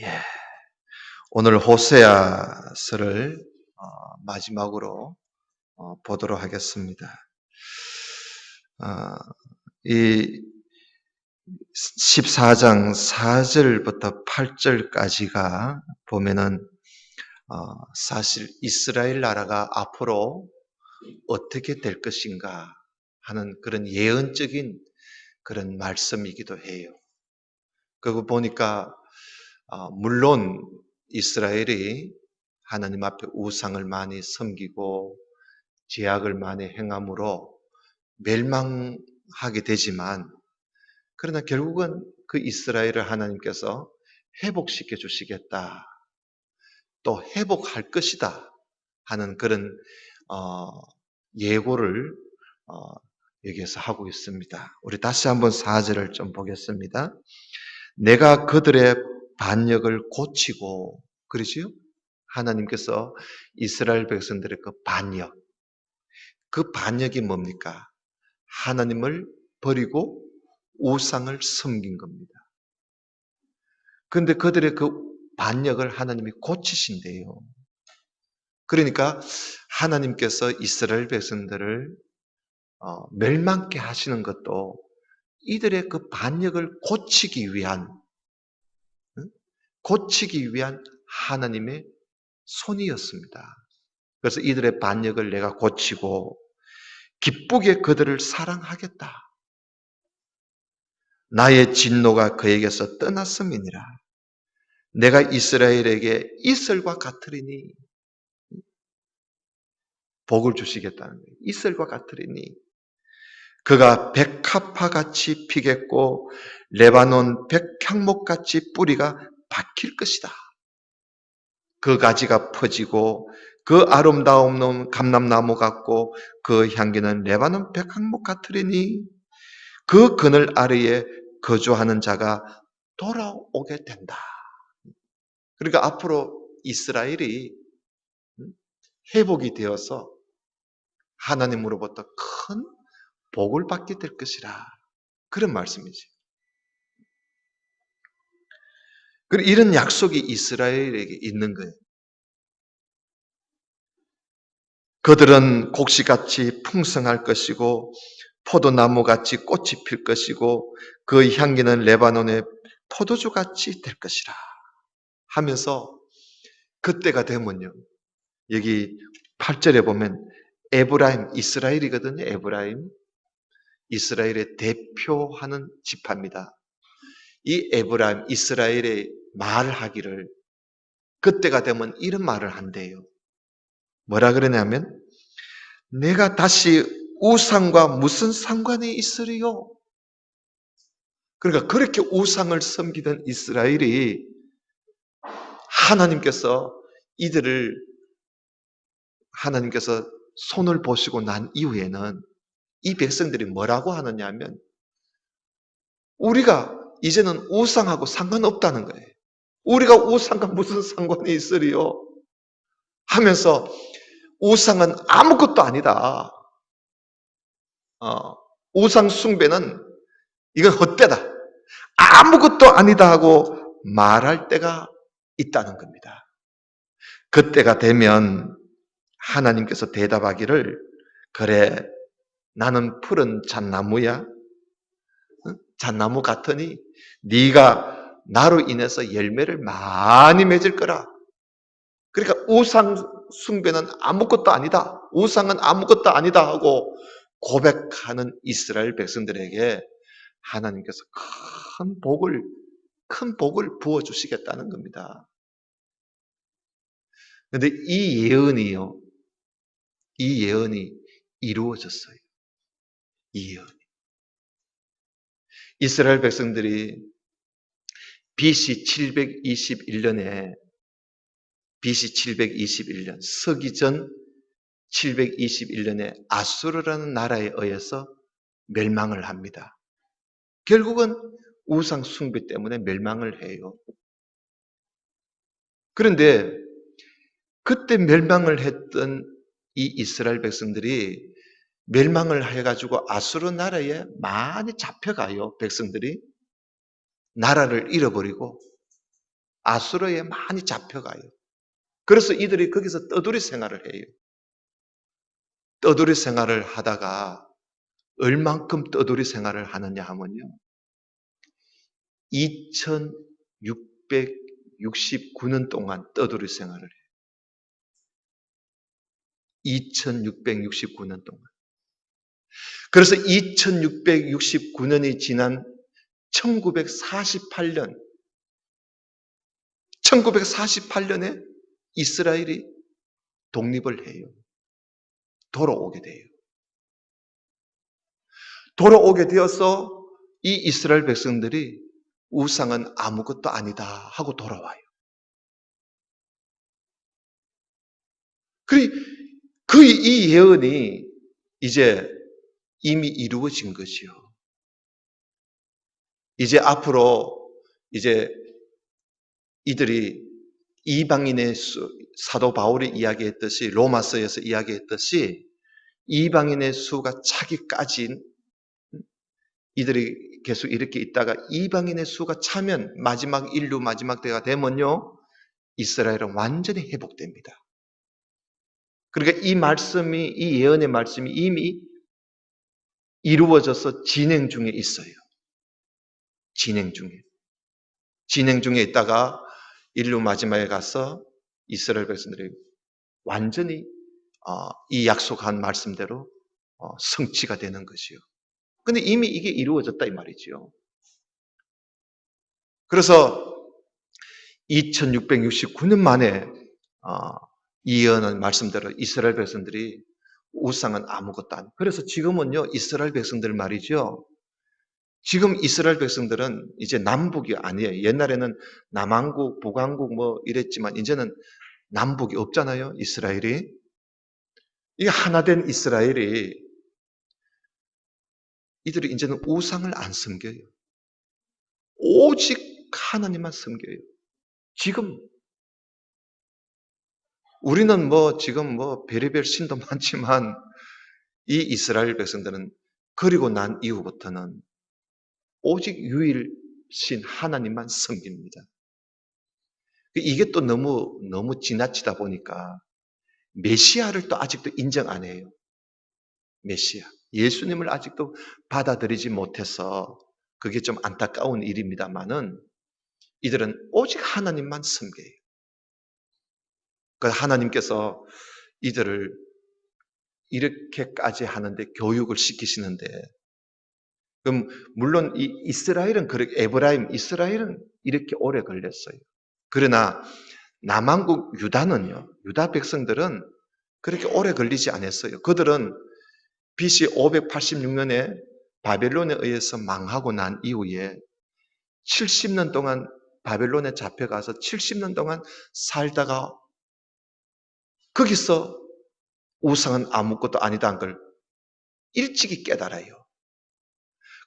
예, 오늘 호세아서를 마지막으로 보도록 하겠습니다. 어, 이 14장 4절부터 8절까지가 보면은 사실 이스라엘 나라가 앞으로 어떻게 될 것인가 하는 그런 예언적인 그런 말씀이기도 해요. 그거 보니까 물론 이스라엘이 하나님 앞에 우상을 많이 섬기고 죄악을 많이 행함으로 멸망하게 되지만, 그러나 결국은 그 이스라엘을 하나님께서 회복시켜 주시겠다, 또 회복할 것이다 하는 그런 예고를 여기에서 하고 있습니다. 우리 다시 한번 4절을 좀 보겠습니다. 내가 그들의 반역을 고치고, 그러지요? 하나님께서 이스라엘 백성들의 그 반역, 그 반역이 뭡니까? 하나님을 버리고 우상을 섬긴 겁니다. 그런데 그들의 그 반역을 하나님이 고치신대요. 그러니까 하나님께서 이스라엘 백성들을 멸망케 하시는 것도 이들의 그 반역을 고치기 위한, 고치기 위한 하나님의 손이었습니다. 그래서 이들의 반역을 내가 고치고 기쁘게 그들을 사랑하겠다. 나의 진노가 그에게서 떠났음이니라. 내가 이스라엘에게 이슬과 같으리니, 복을 주시겠다는 거예요. 이슬과 같으리니 그가 백합화같이 피겠고 레바논 백향목같이 뿌리가 박힐 것이다. 그 가지가 퍼지고 그 아름다움 감람나무 같고 그 향기는 레바논 백향목 같으리니 그 그늘 아래에 거주하는 자가 돌아오게 된다. 그러니까 앞으로 이스라엘이 회복이 되어서 하나님으로부터 큰 복을 받게 될 것이라, 그런 말씀이지. 그리고 이런 약속이 이스라엘에게 있는 거예요. 그들은 곡식같이 풍성할 것이고 포도나무같이 꽃이 필 것이고 그 향기는 레바논의 포도주같이 될 것이라 하면서, 그때가 되면요, 여기 8절에 보면 에브라임, 이스라엘이거든요. 에브라임, 이스라엘의 대표하는 지파입니다. 이 에브라임, 이스라엘의 말하기를, 그때가 되면 이런 말을 한대요. 뭐라 그러냐면 내가 다시 우상과 무슨 상관이 있으리요? 그러니까 그렇게 우상을 섬기던 이스라엘이 하나님께서 이들을, 하나님께서 손을 보시고 난 이후에는 이 백성들이 뭐라고 하느냐 하면 우리가 이제는 우상하고 상관없다는 거예요. 우리가 우상과 무슨 상관이 있으리요? 하면서 우상은 아무것도 아니다. 우상 숭배는 이건 헛되다. 아무것도 아니다 하고 말할 때가 있다는 겁니다. 그때가 되면 하나님께서 대답하기를, 그래, 나는 푸른 잣나무야. 잣나무 같으니 네가 나로 인해서 열매를 많이 맺을 거라. 그러니까 우상 숭배는 아무것도 아니다, 우상은 아무것도 아니다 하고 고백하는 이스라엘 백성들에게 하나님께서 큰 복을 부어주시겠다는 겁니다. 그런데 이 예언이 이루어졌어요. 이 예언이. 이스라엘 백성들이 BC 721년에, BC 721년, 서기전 721년에 아수르라는 나라에 의해서 멸망을 합니다. 결국은 우상 숭배 때문에 멸망을 해요. 그런데 그때 멸망을 했던 이 이스라엘 백성들이 멸망을 해가지고 아수르 나라에 많이 잡혀가요. 백성들이 나라를 잃어버리고 아수르에 많이 잡혀가요. 그래서 이들이 거기서 떠돌이 생활을 해요. 떠돌이 생활을 하다가 얼만큼 떠돌이 생활을 하느냐 하면요. 2669년 동안 떠돌이 생활을 해요. 2669년 동안. 그래서 2669년이 지난 1948년에 이스라엘이 독립을 해요. 돌아오게 돼요. 돌아오게 되어서 이 이스라엘 백성들이 우상은 아무것도 아니다 하고 돌아와요. 이 예언이 이제 이미 이루어진 것이요. 이제 앞으로 이제 이들이 이방인의 사도 바울이 이야기했듯이 로마서에서 이야기했듯이 이방인의 수가 차기까지 이들이 계속 이렇게 있다가 이방인의 수가 차면 마지막 인류 마지막 때가 되면요 이스라엘은 완전히 회복됩니다. 그러니까 이 예언의 말씀이 이미 이루어져서 진행 중에 있어요. 진행 중에 있다가 인류 마지막에 가서 이스라엘 백성들이 완전히 이 약속한 말씀대로 성취가 되는 것이요. 근데 이미 이게 이루어졌다 이 말이죠. 그래서 2669년 만에 이 예언은 말씀대로 이스라엘 백성들이 우상은 아무것도 아니에요. 그래서 지금은요 이스라엘 백성들 말이죠. 지금 이스라엘 백성들은 이제 남북이 아니에요. 옛날에는 남한국, 북한국 뭐 이랬지만 이제는 남북이 없잖아요. 이스라엘이. 이 하나된 이스라엘이 이들이 이제는 우상을 안 섬겨요. 오직 하나님만 섬겨요. 지금 우리는 지금 별의별 신도 많지만 이 이스라엘 백성들은 그리고 난 이후부터는 오직 유일신 하나님만 섬깁니다. 이게 또 너무 지나치다 보니까 메시아를 또 아직도 인정 안 해요. 메시아. 예수님을 아직도 받아들이지 못해서 그게 좀 안타까운 일입니다만은 이들은 오직 하나님만 섬겨요. 그래서 하나님께서 이들을 이렇게까지 하는데 교육을 시키시는데 그럼 물론 이 이스라엘은 이스라엘은 이렇게 오래 걸렸어요. 그러나 남한국 유다 백성들은 그렇게 오래 걸리지 않았어요. 그들은 BC 586년에 바벨론에 의해서 망하고 난 이후에 70년 동안 바벨론에 잡혀가서 70년 동안 살다가 거기서 우상은 아무것도 아니다는 걸 일찍이 깨달아요.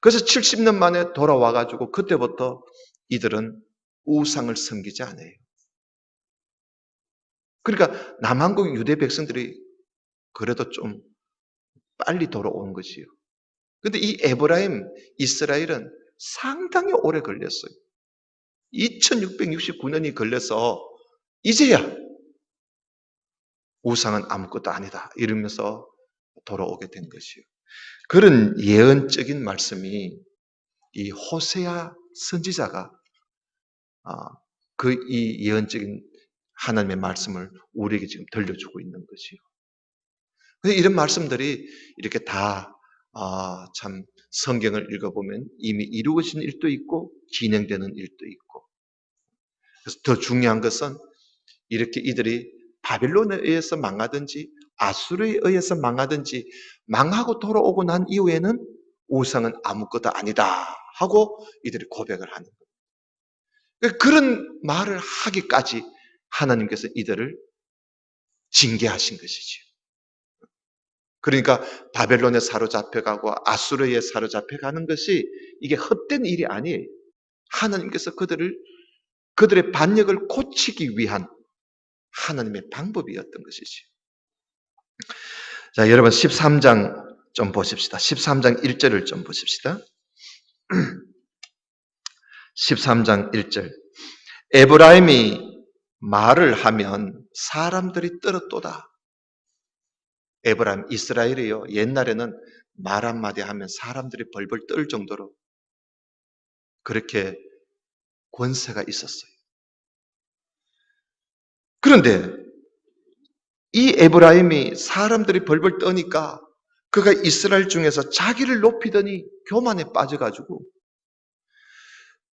그래서 70년 만에 돌아와가지고 그때부터 이들은 우상을 섬기지 않아요. 그러니까 남한국 유대 백성들이 그래도 좀 빨리 돌아온 것이요. 근데 이 이스라엘은 상당히 오래 걸렸어요. 2669년이 걸려서 이제야 우상은 아무것도 아니다 이러면서 돌아오게 된 것이요. 그런 예언적인 말씀이 이 호세아 선지자가 이 예언적인 하나님의 말씀을 우리에게 지금 들려주고 있는 것이요. 그래서 이런 말씀들이 이렇게 다 참 성경을 읽어보면 이미 이루어진 일도 있고 진행되는 일도 있고 그래서 더 중요한 것은 이렇게 이들이 바빌론에 의해서 망하든지 아수르에 의해서 망하든지 망하고 돌아오고 난 이후에는 우상은 아무것도 아니다 하고 이들이 고백을 하는 거예요. 그런 말을 하기까지 하나님께서 이들을 징계하신 것이죠. 그러니까 바벨론에 사로잡혀가고 아수르에 사로잡혀가는 것이 이게 헛된 일이 아니에요. 하나님께서 그들의 반역을 고치기 위한 하나님의 방법이었던 것이지. 자, 여러분 13장 좀 보십시다. 13장 1절을 좀 보십시다. 13장 1절. 에브라임이 말을 하면 사람들이 떨어도다. 에브라임, 이스라엘이요. 옛날에는 말 한마디 하면 사람들이 벌벌 떨 정도로 그렇게 권세가 있었어요. 그런데 이 에브라임이 사람들이 벌벌 떠니까 그가 이스라엘 중에서 자기를 높이더니 교만에 빠져가지고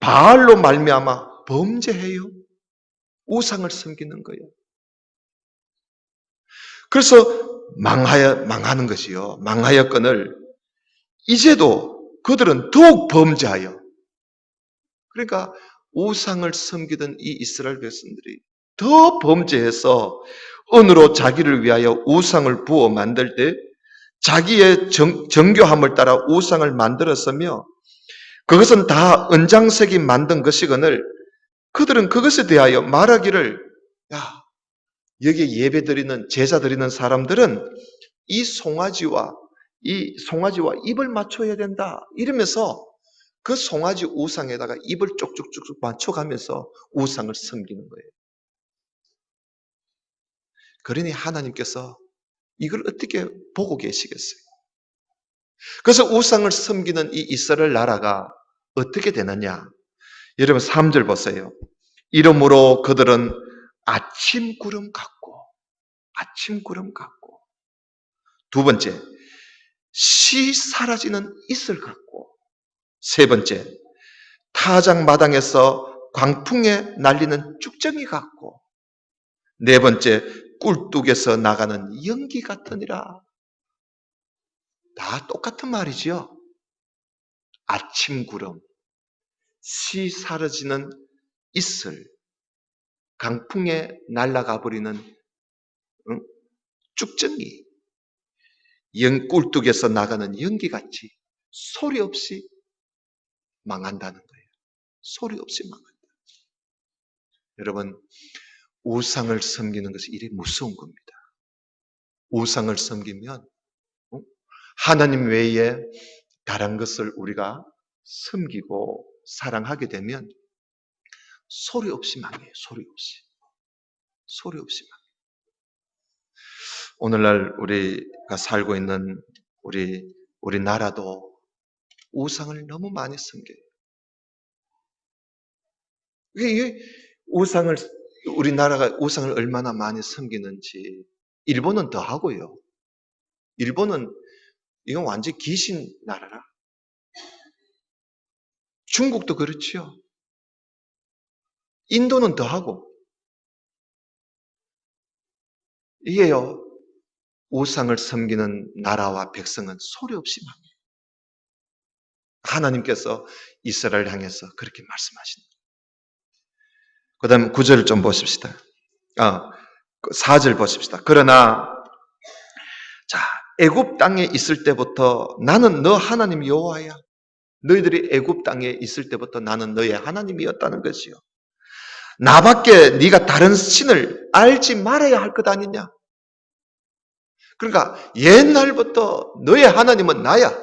바알로 말미암아 범죄해요. 우상을 섬기는 거예요. 그래서 망하는 것이요. 망하였거늘 이제도 그들은 더욱 범죄하여. 그러니까 우상을 섬기던 이 이스라엘 백성들이 더 범죄해서 은으로 자기를 위하여 우상을 부어 만들 때 자기의 정교함을 따라 우상을 만들었으며 그것은 다 은장색이 만든 것이거늘 그들은 그것에 대하여 말하기를 야 여기에 예배 드리는 제사 드리는 사람들은 이 송아지와 입을 맞춰야 된다 이러면서 그 송아지 우상에다가 입을 쪽쪽쪽쪽 맞춰가면서 우상을 섬기는 거예요. 그러니 하나님께서 이걸 어떻게 보고 계시겠어요? 그래서 우상을 섬기는 이 이스라엘 나라가 어떻게 되느냐? 여러분 3절 보세요. 이러므로 그들은 아침 구름 같고 두 번째 시 사라지는 이슬 같고 세 번째 타작 마당에서 광풍에 날리는 쭉정이 같고 네 번째 꿀뚝에서 나가는 연기 같으니라. 다 똑같은 말이죠. 아침 구름, 시 사라지는 이슬, 강풍에 날아가 버리는 쭉정이, 꿀뚝에서 나가는 연기같이 소리 없이 망한다는 거예요. 소리 없이 망한다. 여러분, 우상을 섬기는 것이 이리 무서운 겁니다. 우상을 섬기면 하나님 외에 다른 것을 우리가 섬기고 사랑하게 되면 소리 없이 망해요. 소리 없이 망해요. 오늘날 우리가 살고 있는 우리 나라도 우상을 너무 많이 섬겨요. 우리나라가 우상을 얼마나 많이 섬기는지 일본은 더 하고요. 일본은 이건 완전 귀신 나라라. 중국도 그렇지요. 인도는 더 하고. 이게요. 우상을 섬기는 나라와 백성은 소리 없이 망해요. 하나님께서 이스라엘을 향해서 그렇게 말씀하신다. 그 다음 9절을 좀 보십시다. 4절 보십시다. 그러나 자 애굽 땅에 있을 때부터 나는 너 하나님 여호와야. 너희들이 애굽 땅에 있을 때부터 나는 너의 하나님이었다는 것이요. 나밖에 네가 다른 신을 알지 말아야 할 것 아니냐. 그러니까 옛날부터 너의 하나님은 나야.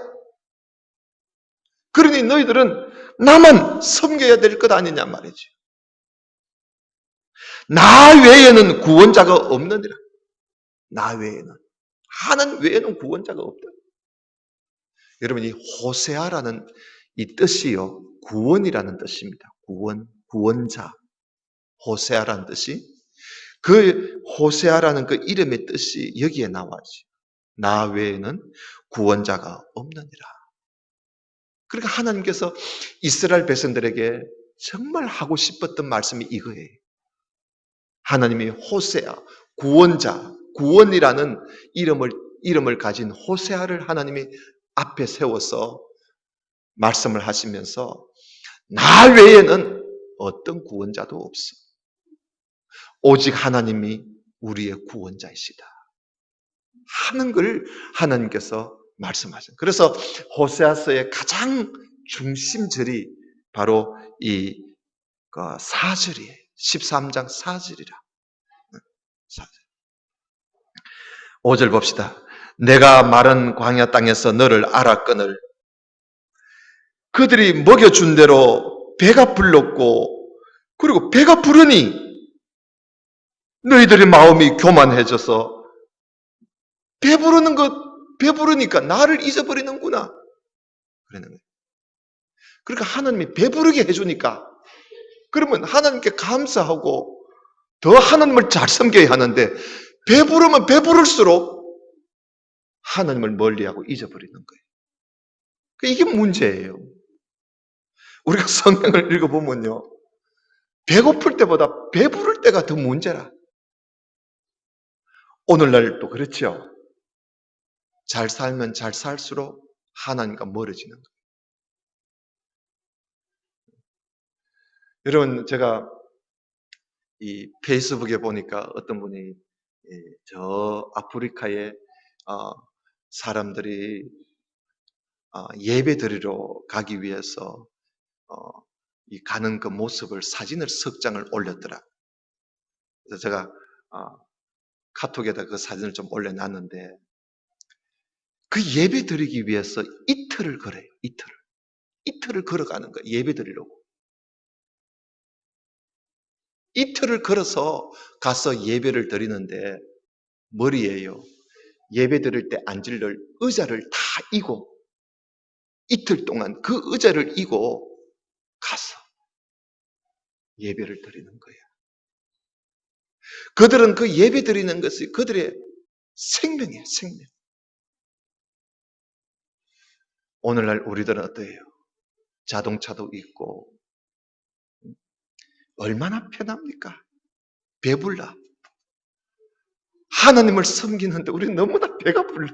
그러니 너희들은 나만 섬겨야 될 것 아니냐 말이지. 나 외에는 구원자가 없느니라. 나 외에는. 하나님 외에는 구원자가 없다. 여러분 이 호세아라는 이 뜻이요. 구원이라는 뜻입니다. 구원자. 호세아라는 뜻이. 그 호세아라는 그 이름의 뜻이 여기에 나와지. 나 외에는 구원자가 없느니라. 그러니까 하나님께서 이스라엘 백성들에게 정말 하고 싶었던 말씀이 이거예요. 하나님이 호세아, 구원자, 구원이라는 이름을 가진 호세아를 하나님이 앞에 세워서 말씀을 하시면서 나 외에는 어떤 구원자도 없어. 오직 하나님이 우리의 구원자이시다. 하는 걸 하나님께서 말씀하셨어요. 그래서 호세아서의 가장 중심절이 바로 이 4절이에요. 13장 4절이라. 5절 봅시다. 내가 마른 광야 땅에서 너를 알았거늘 그들이 먹여준 대로 배가 불렀고 그리고 배가 부르니 너희들의 마음이 교만해져서 배부르니까 나를 잊어버리는구나. 그러는 거예요. 그러니까 하나님이 배부르게 해주니까 그러면 하나님께 감사하고 더 하나님을 잘 섬겨야 하는데 배부르면 배부를수록 하나님을 멀리하고 잊어버리는 거예요. 이게 문제예요. 우리가 성경을 읽어보면요. 배고플 때보다 배부를 때가 더 문제라. 오늘날도 그렇죠. 잘 살면 잘 살수록 하나님과 멀어지는 거예요. 여러분, 제가 이 페이스북에 보니까 어떤 분이 저 아프리카에 사람들이 예배 드리러 가기 위해서 이 가는 그 모습을 사진을 석 장을 올렸더라. 그래서 제가 카톡에다 그 사진을 좀 올려놨는데 그 예배 드리기 위해서 이틀을 걸어요. 이틀을 걸어가는 거예요. 예배 드리려고. 이틀을 걸어서 가서 예배를 드리는데 머리에요. 예배 드릴 때 앉을 의자를 다 이고 이틀 동안 그 의자를 이고 가서 예배를 드리는 거예요. 그들은 그 예배 드리는 것이 그들의 생명이에요. 생명. 오늘날 우리들은 어때요? 자동차도 있고 얼마나 편합니까? 배불러. 하나님을 섬기는데 우리는 너무나 배가 불러요.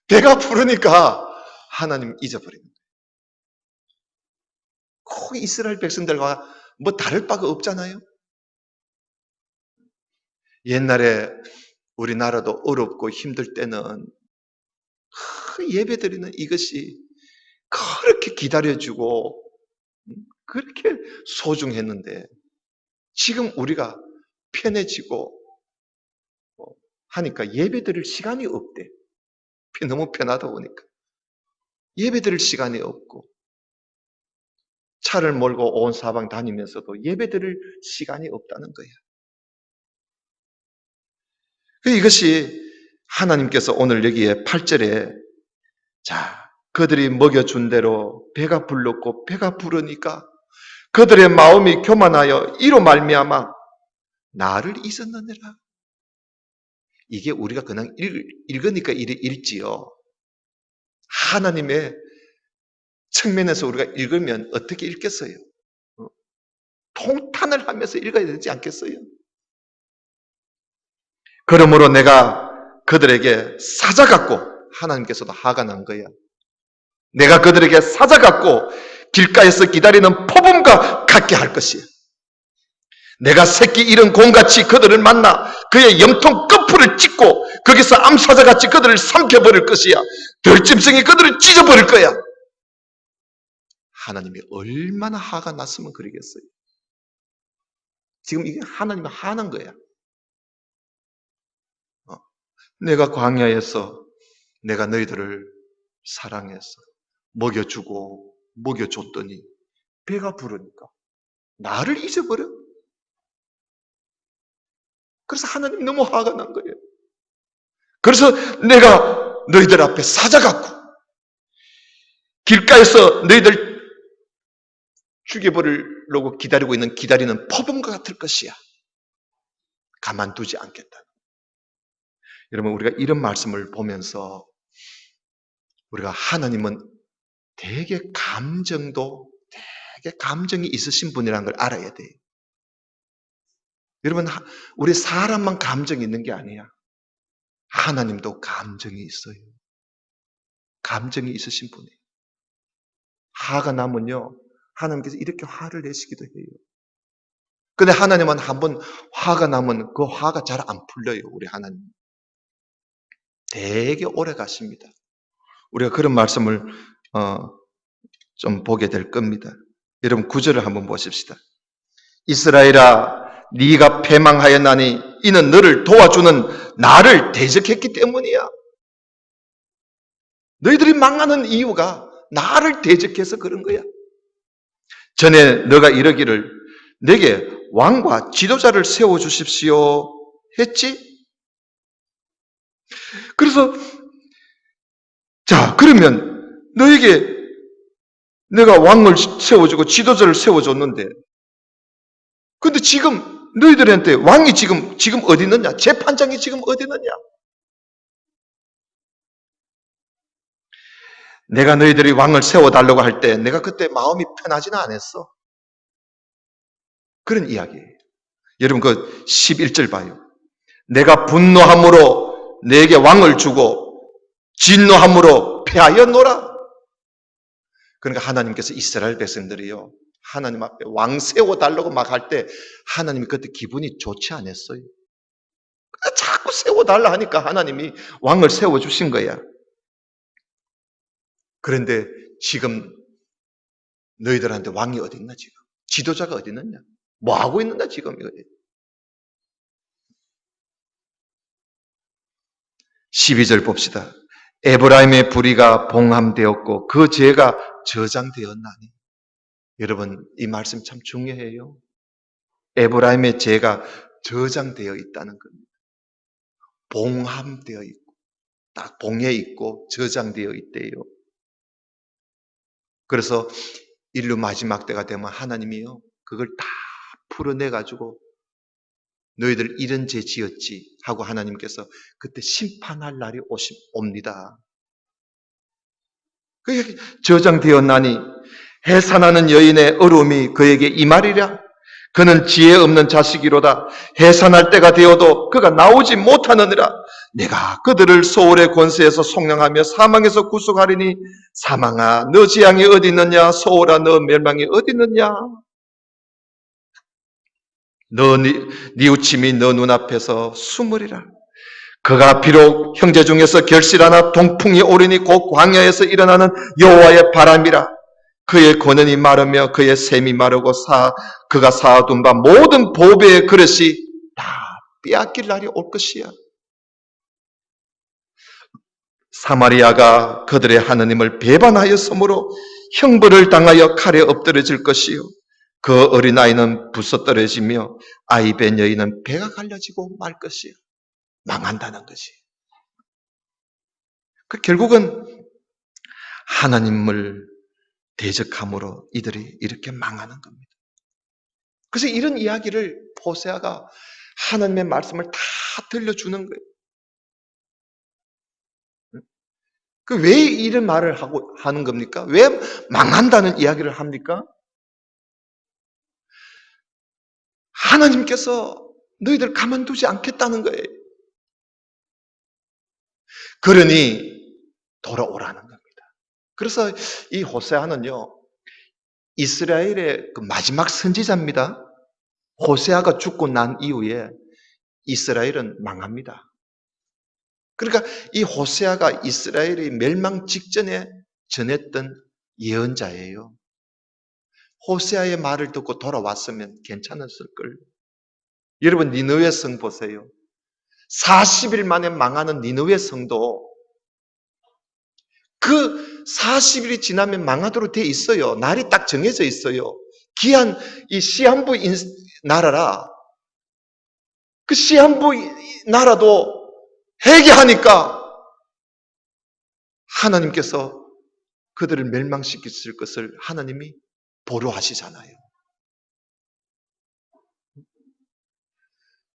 배가 부르니까 하나님 잊어버립니다. 꼭 이스라엘 백성들과 뭐 다를 바가 없잖아요. 옛날에 우리나라도 어렵고 힘들 때는 예배드리는 이것이 그렇게 기다려주고 그렇게 소중했는데 지금 우리가 편해지고 하니까 예배드릴 시간이 없대. 너무 편하다 보니까 예배드릴 시간이 없고 차를 몰고 온 사방 다니면서도 예배드릴 시간이 없다는 거야. 이것이 하나님께서 오늘 여기에 8절에 자, 그들이 먹여준 대로 배가 불렀고 배가 부르니까 그들의 마음이 교만하여 이로 말미암아 나를 잊었느니라. 이게 우리가 그냥 읽으니까 이리 읽지요. 하나님의 측면에서 우리가 읽으면 어떻게 읽겠어요? 통탄을 하면서 읽어야 되지 않겠어요? 그러므로 내가 그들에게 사자같고 하나님께서도 화가 난 거야. 내가 그들에게 사자같고 길가에서 기다리는 포범과 같게 할 것이야. 내가 새끼 잃은 곰같이 그들을 만나 그의 염통 끝풀을 찢고 거기서 암사자같이 그들을 삼켜버릴 것이야. 들짐승이 그들을 찢어버릴 거야. 하나님이 얼마나 화가 났으면 그러겠어요. 지금 이게 하나님이 화난 거야. 내가 광야에서 내가 너희들을 사랑해서 먹여주고 먹여줬더니 배가 부르니까 나를 잊어버려? 그래서 하나님이 너무 화가 난 거예요. 그래서 내가 너희들 앞에 사자 같고 길가에서 너희들 죽여버리려고 기다리는 포범과 같을 것이야. 가만두지 않겠다. 여러분, 우리가 이런 말씀을 보면서 우리가 하나님은 되게 감정이 있으신 분이라는 걸 알아야 돼요. 여러분, 우리 사람만 감정이 있는 게 아니야. 하나님도 감정이 있어요. 감정이 있으신 분이에요. 화가 나면요, 하나님께서 이렇게 화를 내시기도 해요. 근데 하나님은 한번 화가 나면 그 화가 잘 안 풀려요. 우리 하나님 되게 오래 가십니다. 우리가 그런 말씀을 좀 보게 될 겁니다. 여러분 9절을 한번 보십시다. 이스라엘아 네가 패망하였나니 이는 너를 도와주는 나를 대적했기 때문이야. 너희들이 망하는 이유가 나를 대적해서 그런 거야. 전에 너가 이러기를 내게 왕과 지도자를 세워주십시오 했지? 그래서 자, 그러면 너에게 내가 왕을 세워주고 지도자를 세워줬는데, 근데 지금 너희들한테 왕이 지금 어디 있느냐? 재판장이 지금 어디 있느냐? 내가 너희들이 왕을 세워달라고 할 때 내가 그때 마음이 편하지는 않았어. 그런 이야기예요. 여러분 그 11절 봐요. 내가 분노함으로 내게 왕을 주고 진노함으로 패하여 노라. 그러니까 하나님께서 이스라엘 백성들이요, 하나님 앞에 왕 세워달라고 막 할 때 하나님이 그때 기분이 좋지 않았어요. 자꾸 세워달라 하니까 하나님이 왕을 세워주신 거야. 그런데 지금 너희들한테 왕이 어디 있나 지금? 지도자가 어디 있느냐? 뭐 하고 있는가 지금? 12절 봅시다. 에브라임의 불의가 봉함되었고 그 죄가 저장되었나니. 여러분 이 말씀 참 중요해요. 에브라임의 죄가 저장되어 있다는 겁니다. 봉함되어 있고 딱 봉해 있고 저장되어 있대요. 그래서 인류 마지막 때가 되면 하나님이요 그걸 다 풀어내 가지고 너희들 이런 죄 지었지 하고 하나님께서 그때 심판할 날이 옵니다. 그게 저장되었나니 해산하는 여인의 어려움이 그에게 임하리라. 그는 지혜 없는 자식이로다. 해산할 때가 되어도 그가 나오지 못하느니라. 내가 그들을 소울의 권세에서 속량하며 사망에서 구속하리니 사망아 너 재앙이 어디 있느냐, 소울아 너 멸망이 어디 있느냐. 너 뉘우침이 너 눈앞에서 숨으리라. 그가 비록 형제 중에서 결실하나 동풍이 오르니 곧 광야에서 일어나는 여호와의 바람이라. 그의 권한이 마르며 그의 샘이 마르고 그가 쌓아둔 바 모든 보배의 그릇이 다 빼앗길 날이 올 것이야. 사마리아가 그들의 하느님을 배반하였으므로 형벌을 당하여 칼에 엎드러질 것이요 그 어린아이는 부서떨어지며 아이 벤 여인은 배가 갈라지고 말 것이요. 망한다는 것이. 결국은 하나님을 대적함으로 이들이 이렇게 망하는 겁니다. 그래서 이런 이야기를 호세아가 하나님의 말씀을 다 들려주는 거예요. 왜 이런 말을 하는 겁니까? 왜 망한다는 이야기를 합니까? 하나님께서 너희들 가만두지 않겠다는 거예요. 그러니 돌아오라는 겁니다. 그래서 이 호세아는요, 이스라엘의 그 마지막 선지자입니다. 호세아가 죽고 난 이후에 이스라엘은 망합니다. 그러니까 이 호세아가 이스라엘이 멸망 직전에 전했던 예언자예요. 호세아의 말을 듣고 돌아왔으면 괜찮았을 걸. 여러분 니느웨 성 보세요. 40일 만에 망하는 니느웨 성도 그 40일이 지나면 망하도록 돼 있어요. 날이 딱 정해져 있어요. 귀한 이 시한부 나라라. 그 시한부 나라도 회개하니까 하나님께서 그들을 멸망시킬 것을 하나님이 보류하시잖아요.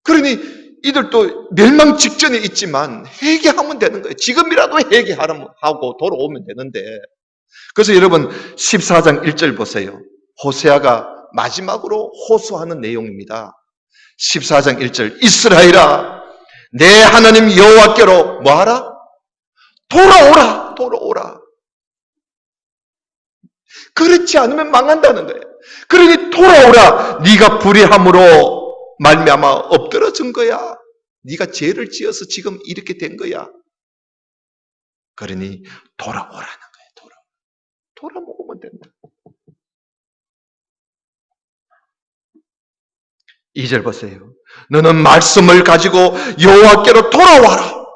그러니 이들도 멸망 직전에 있지만 회개하면 되는 거예요. 지금이라도 회개하고 돌아오면 되는데. 그래서 여러분 14장 1절 보세요. 호세아가 마지막으로 호소하는 내용입니다. 14장 1절 이스라엘아 내 하나님 여호와께로 뭐하라? 돌아오라. 그렇지 않으면 망한다는 거예요. 그러니 돌아오라. 네가 불의함으로 말미암아 엎드러진 거야. 네가 죄를 지어서 지금 이렇게 된 거야. 그러니 돌아오라는 거예요. 돌아먹으면 된다. 2절 보세요. 너는 말씀을 가지고 여호와께로 돌아와라.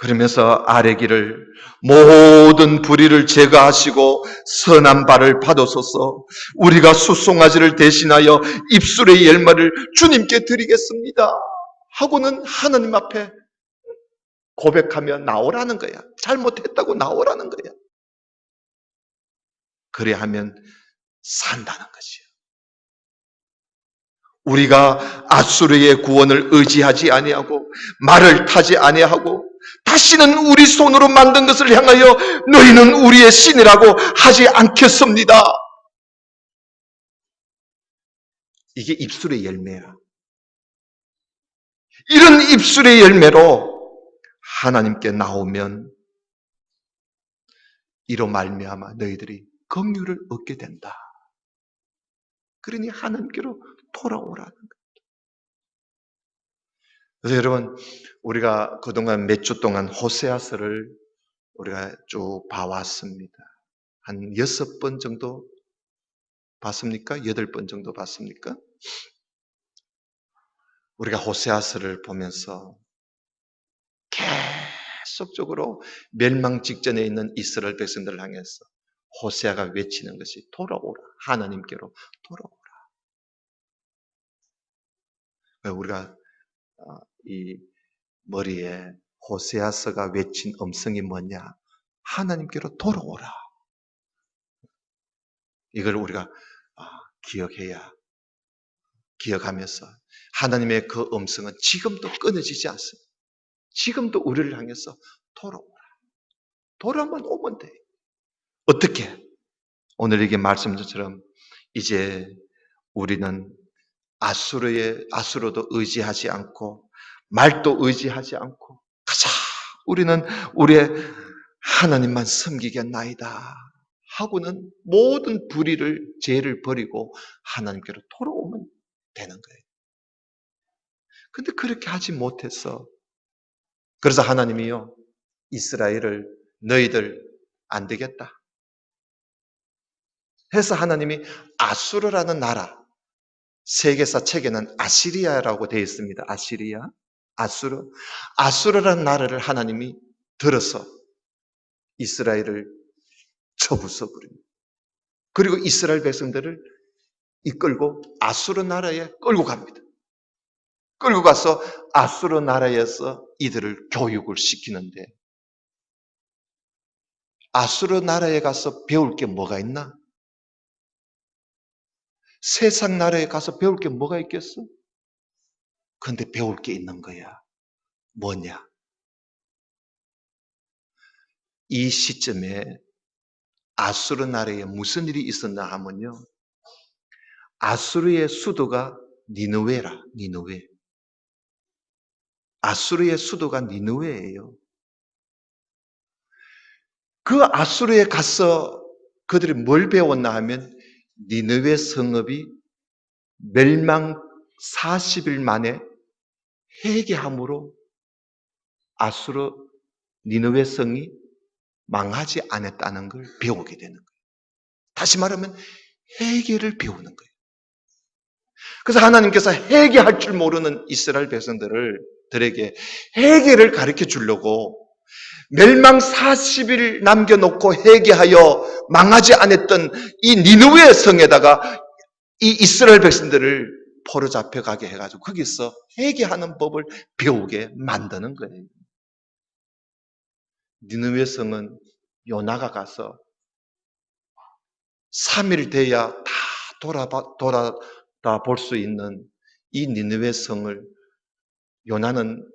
그러면서 아뢰기를 모든 불의를 제거하시고 선한 발을 받으소서. 우리가 수송아지를 대신하여 입술의 열매를 주님께 드리겠습니다 하고는 하나님 앞에 고백하며 나오라는 거야. 잘못했다고 나오라는 거야. 그래 하면 산다는 것이요. 우리가 앗수르의 구원을 의지하지 아니하고 말을 타지 아니하고 다시는 우리 손으로 만든 것을 향하여 너희는 우리의 신이라고 하지 않겠습니다. 이게 입술의 열매야. 이런 입술의 열매로 하나님께 나오면 이로 말미암아 너희들이 긍휼을 얻게 된다. 그러니 하나님께로 돌아오라는 거예요. 그래서 여러분, 우리가 그동안 몇 주 동안 호세아서를 우리가 쭉 봐왔습니다. 한 6번 정도 봤습니까? 8번 정도 봤습니까? 우리가 호세아서를 보면서 계속적으로 멸망 직전에 있는 이스라엘 백성들을 향해서 호세아가 외치는 것이 돌아오라. 하나님께로 돌아오라. 우리가 이 머리에 호세아서가 외친 음성이 뭐냐? 하나님께로 돌아오라. 이걸 우리가 기억하면서 하나님의 그 음성은 지금도 끊어지지 않습니다. 지금도 우리를 향해서 돌아오라. 돌아만 오면 돼. 어떻게? 오늘 이게 말씀처럼 이제 우리는 아수로도 의지하지 않고 말도 의지하지 않고 가자. 우리는 우리의 하나님만 섬기겠나이다 하고는 모든 불의를 죄를 버리고 하나님께로 돌아오면 되는 거예요. 근데 그렇게 하지 못했어. 그래서 하나님이요, 이스라엘을 너희들 안 되겠다 해서 하나님이 아수르라는 나라, 세계사 책에는 아시리아라고 되어 있습니다. 아시리아, 아수르라는 나라를 하나님이 들어서 이스라엘을 쳐부숴버립니다. 그리고 이스라엘 백성들을 이끌고 아수르 나라에 끌고 갑니다. 끌고 가서 아수르 나라에서 이들을 교육을 시키는데, 아수르 나라에 가서 배울 게 뭐가 있나? 세상 나라에 가서 배울 게 뭐가 있겠어? 근데 배울 게 있는 거야. 뭐냐? 이 시점에 아수르 나라에 무슨 일이 있었나 하면요, 아수르의 수도가 니느웨라. 니느웨. 아수르의 수도가 니느웨예요. 그 아수르에 가서 그들이 뭘 배웠나 하면 니느웨 성읍이 멸망 40일 만에 회개함으로 아수르 니느웨 성이 망하지 않았다는 걸 배우게 되는 거예요. 다시 말하면 회개를 배우는 거예요. 그래서 하나님께서 회개할 줄 모르는 이스라엘 백성들에게 회개를 가르쳐 주려고 멸망 40일 남겨놓고 회개하여 망하지 않았던 이 니느웨 성에다가 이 이스라엘 백성들을 포로 잡혀가게 해가지고 거기서 회개하는 법을 배우게 만드는 거예요. 니느웨 성은 요나가 가서 3일 돼야 다 돌아다 볼 수 있는 이 니느웨 성을 요나는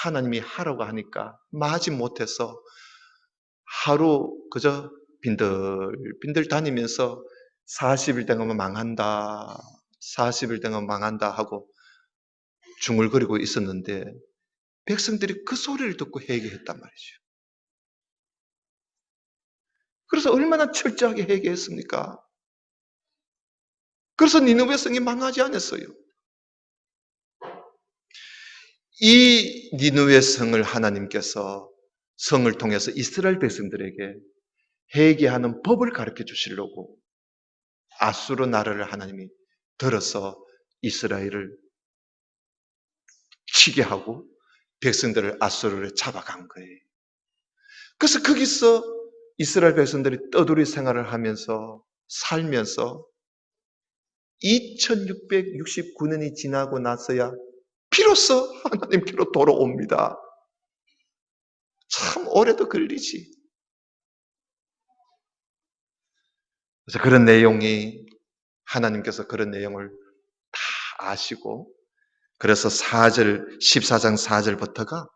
하나님이 하라고 하니까 마지 못해서 하루 그저 빈들빈들 다니면서 40일 되면 망한다, 40일 되면 망한다 하고 중얼거리고 있었는데 백성들이 그 소리를 듣고 회개했단 말이죠. 그래서 얼마나 철저하게 회개했습니까? 그래서 니느웨 성이 망하지 않았어요. 이 니느웨 성을 하나님께서 성을 통해서 이스라엘 백성들에게 회개하는 법을 가르쳐 주시려고 아수르 나라를 하나님이 들어서 이스라엘을 치게 하고 백성들을 아수르에 잡아간 거예요. 그래서 거기서 이스라엘 백성들이 떠돌이 생활을 하면서 살면서 2669년이 지나고 나서야 비로소 하나님께로 돌아옵니다. 참 오래도 걸리지. 그래서 그런 내용이 하나님께서 그런 내용을 다 아시고 그래서 14장 4절부터가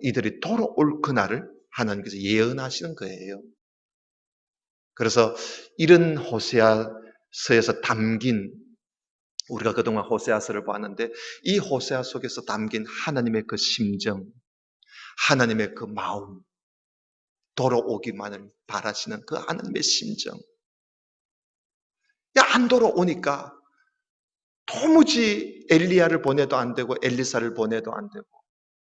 이들이 돌아올 그날을 하나님께서 예언하시는 거예요. 그래서 이런 호세아서에서 담긴 우리가 그동안 호세아서를 봤는데 이 호세아 속에서 담긴 하나님의 그 심정, 하나님의 그 마음, 돌아오기만을 바라시는 그 하나님의 심정. 야, 안 돌아오니까 도무지 엘리야를 보내도 안 되고 엘리사를 보내도 안 되고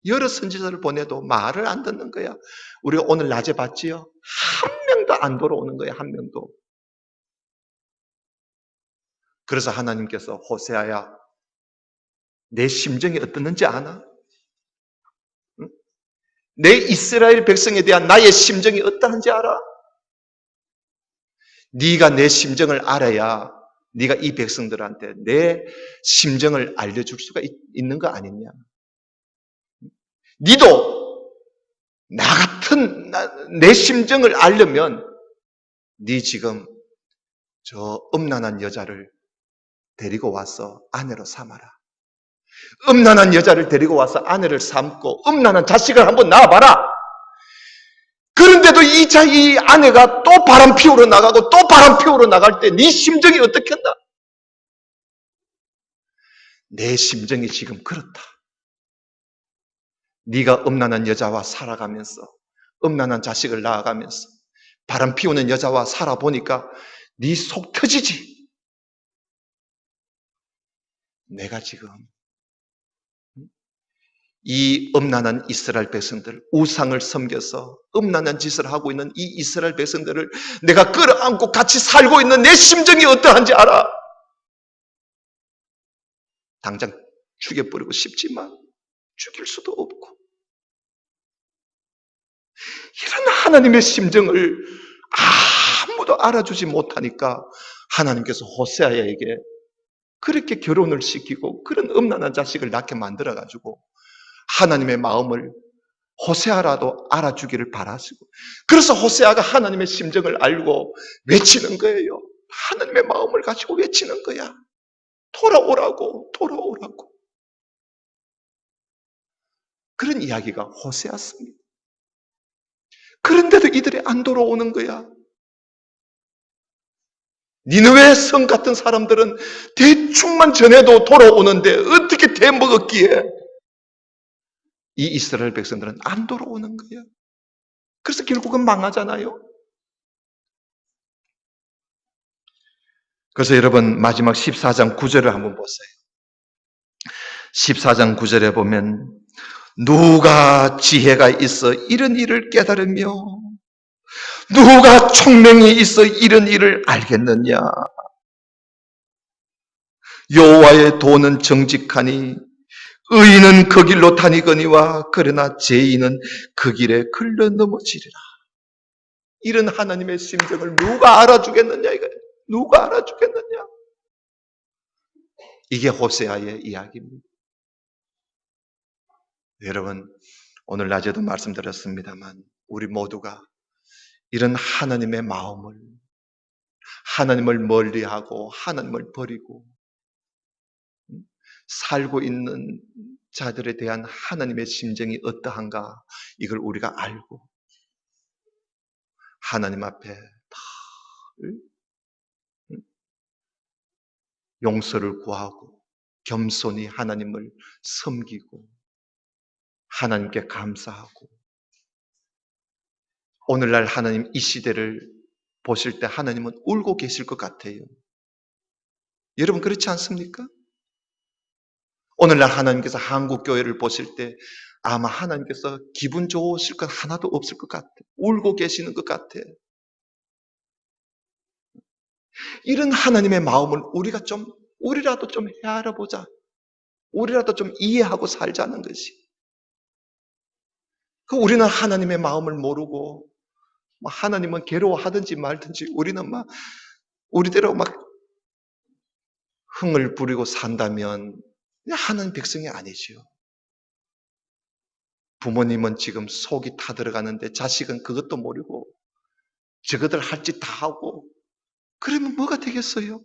여러 선지자를 보내도 말을 안 듣는 거야. 우리가 오늘 낮에 봤지요? 한 명도 안 돌아오는 거야, 한 명도. 그래서 하나님께서 호세아야, 내 심정이 어떻는지 아나? 응? 내 이스라엘 백성에 대한 나의 심정이 어떠한지 알아? 네가 내 심정을 알아야 네가 이 백성들한테 내 심정을 알려줄 수가 있는 거 아니냐? 니도 나 같은 내 심정을 알려면 네 지금 저 음란한 여자를 데리고 와서 아내로 삼아라. 음란한 여자를 데리고 와서 아내를 삼고 음란한 자식을 한번 낳아봐라. 그런데도 이 아내가 또 바람 피우러 나가고 또 바람 피우러 나갈 때 네 심정이 어떻겠나? 내 심정이 지금 그렇다. 네가 음란한 여자와 살아가면서 음란한 자식을 낳아가면서 바람 피우는 여자와 살아보니까 네 속 터지지. 내가 지금 이 음란한 이스라엘 백성들, 우상을 섬겨서 음란한 짓을 하고 있는 이 이스라엘 백성들을 내가 끌어안고 같이 살고 있는 내 심정이 어떠한지 알아? 당장 죽여버리고 싶지만 죽일 수도 없고 이런 하나님의 심정을 아무도 알아주지 못하니까 하나님께서 호세아에게 그렇게 결혼을 시키고 그런 음란한 자식을 낳게 만들어가지고 하나님의 마음을 호세아라도 알아주기를 바라시고 그래서 호세아가 하나님의 심정을 알고 외치는 거예요. 하나님의 마음을 가지고 외치는 거야. 돌아오라고, 돌아오라고. 그런 이야기가 호세아입니다. 그런데도 이들이 안 돌아오는 거야. 니느웨 성 같은 사람들은 대충만 전해도 돌아오는데 어떻게 대먹었기에 이 이스라엘 백성들은 안 돌아오는 거야. 그래서 결국은 망하잖아요. 그래서 여러분 마지막 14장 9절을 한번 보세요. 14장 9절에 보면 누가 지혜가 있어 이런 일을 깨달으며 누가 총명이 있어 이런 일을 알겠느냐. 여호와의 도는 정직하니 의인은 그 길로 다니거니와 그러나 죄인은 그 길에 걸려 넘어지리라. 이런 하나님의 심정을 누가 알아주겠느냐 이거예요. 누가 알아주겠느냐. 이게 호세아의 이야기입니다. 여러분 오늘 낮에도 말씀드렸습니다만 우리 모두가 이런 하나님의 마음을 하나님을 멀리하고 하나님을 버리고 살고 있는 자들에 대한 하나님의 심정이 어떠한가 이걸 우리가 알고 하나님 앞에 다 용서를 구하고 겸손히 하나님을 섬기고 하나님께 감사하고 오늘날 하나님 이 시대를 보실 때 하나님은 울고 계실 것 같아요. 여러분 그렇지 않습니까? 오늘날 하나님께서 한국교회를 보실 때 아마 하나님께서 기분 좋으실 것 하나도 없을 것 같아. 울고 계시는 것 같아. 이런 하나님의 마음을 우리라도 좀 헤아려 보자. 우리라도 좀 이해하고 살자는 것이. 우리는 하나님의 마음을 모르고 하나님은 괴로워하든지 말든지 우리는 우리대로 흥을 부리고 산다면 하나님 백성이 아니지요. 부모님은 지금 속이 타들어가는데 자식은 그것도 모르고 저거들 할 짓 다 하고 그러면 뭐가 되겠어요?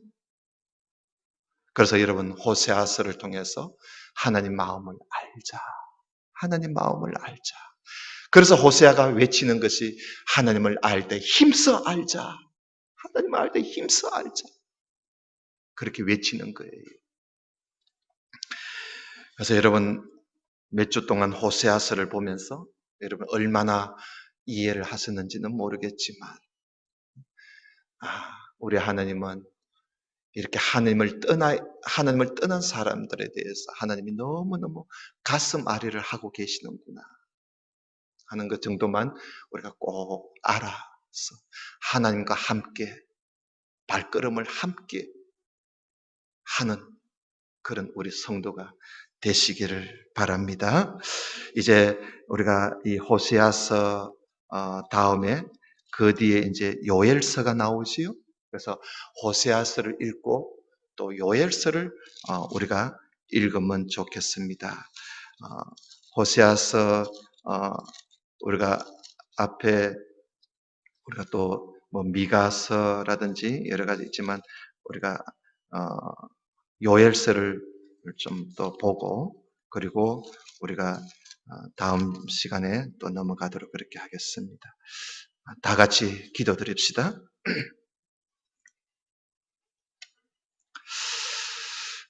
그래서 여러분 호세아서를 통해서 하나님 마음을 알자. 하나님 마음을 알자. 그래서 호세아가 외치는 것이 하나님을 알 때 힘써 알자. 하나님을 알 때 힘써 알자. 그렇게 외치는 거예요. 그래서 여러분 몇 주 동안 호세아서를 보면서 여러분 얼마나 이해를 하셨는지는 모르겠지만 우리 하나님은 이렇게 하나님을 떠난 사람들에 대해서 하나님이 너무너무 가슴 아리를 하고 계시는구나 하는 것 정도만 우리가 꼭 알아서 하나님과 함께 발걸음을 함께 하는 그런 우리 성도가 되시기를 바랍니다. 이제 우리가 이 호세아서 다음에 그 뒤에 이제 요엘서가 나오지요. 그래서 호세아서를 읽고 또 요엘서를 우리가 읽으면 좋겠습니다. 호세아서 우리가 앞에 우리가 또 미가서라든지 여러 가지 있지만 우리가 요엘서를 좀 더 보고 그리고 우리가 다음 시간에 또 넘어가도록 그렇게 하겠습니다. 다 같이 기도드립시다.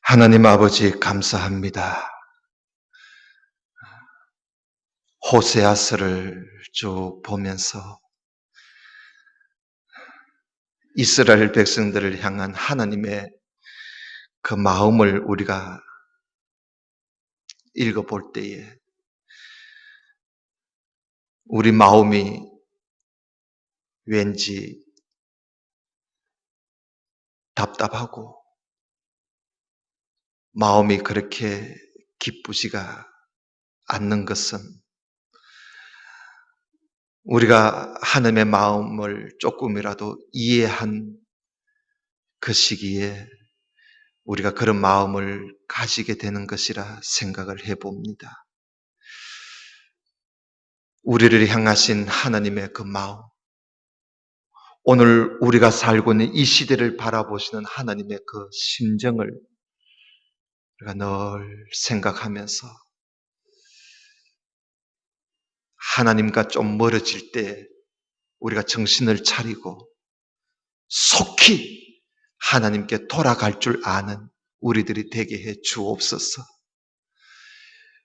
하나님 아버지 감사합니다. 호세아서를 쭉 보면서 이스라엘 백성들을 향한 하나님의 그 마음을 우리가 읽어볼 때에 우리 마음이 왠지 답답하고 마음이 그렇게 기쁘지가 않는 것은 우리가 하나님의 마음을 조금이라도 이해한 그 시기에 우리가 그런 마음을 가지게 되는 것이라 생각을 해봅니다. 우리를 향하신 하나님의 그 마음, 오늘 우리가 살고 있는 이 시대를 바라보시는 하나님의 그 심정을 우리가 늘 생각하면서 하나님과 좀 멀어질 때 우리가 정신을 차리고 속히 하나님께 돌아갈 줄 아는 우리들이 되게 해 주옵소서.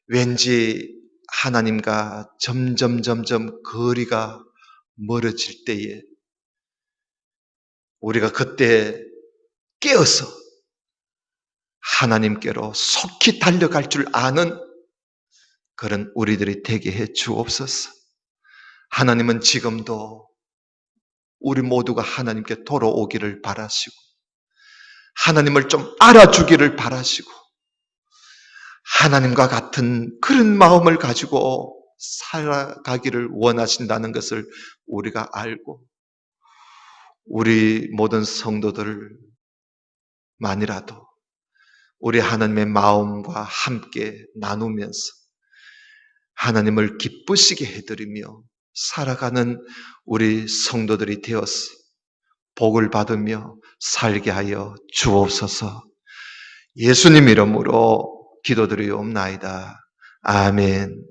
왠지 하나님과 점점 거리가 멀어질 때에 우리가 그때 깨어서 하나님께로 속히 달려갈 줄 아는 그런 우리들이 되게 해 주옵소서. 하나님은 지금도 우리 모두가 하나님께 돌아오기를 바라시고 하나님을 좀 알아주기를 바라시고 하나님과 같은 그런 마음을 가지고 살아가기를 원하신다는 것을 우리가 알고 우리 모든 성도들만이라도 우리 하나님의 마음과 함께 나누면서 하나님을 기쁘시게 해드리며 살아가는 우리 성도들이 되어서 복을 받으며 살게 하여 주옵소서. 예수님 이름으로 기도드리옵나이다. 아멘.